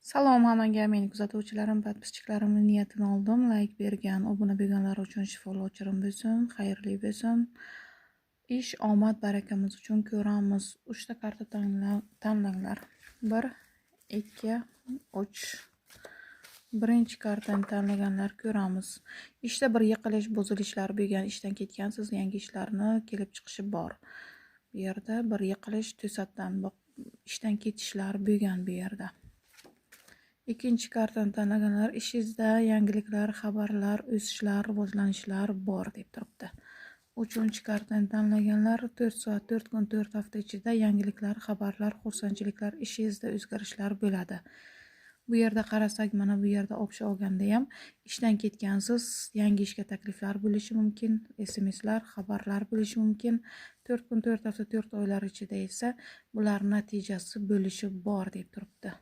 Salom hammaga, meni kuzatuvchilarim, podpischiklarimning niyatini oldim. Like bergan, obuna bo'lganlar uchun shifolovchirim bo'lsin, xayrli bo'lsin. Ish, omad, barakamiz uchun ko'ramiz. 3 ta karta tanlanglar. 1, 2, 3. Birinchi kartani tanlaganlar ko'ramiz. Ishda bir yiqilish, buzilishlar bo'lgan, ishdan ketgansiz, yangi ishlarni kelib chiqishi bor. Bu yerda bir yiqilish, to'satdan ishdan ketishlar bo'lgan bu yerda. Ikkinchi kartani tanlaganlar ishingizda yangiliklar, xabarlar, o'sishlar, rivojlanishlar bor deb turibdi. Uchinchi kartani tanlaganlar 4 soat, 4 kun, 4 hafta ichida yangiliklar, xabarlar, xursandchiliklar, ishingizda o'zgarishlar bo'ladi. Bu yerda qarasak, mana bu yerda option olganda ham ishdan ketgansiz, yangi ishga takliflar bo'lishi mumkin, SMSlar, xabarlar bo'lishi mumkin. 4 kun, 4 hafta, 4 oylar ichida esa bular natijasi bo'lishi bor deb turibdi.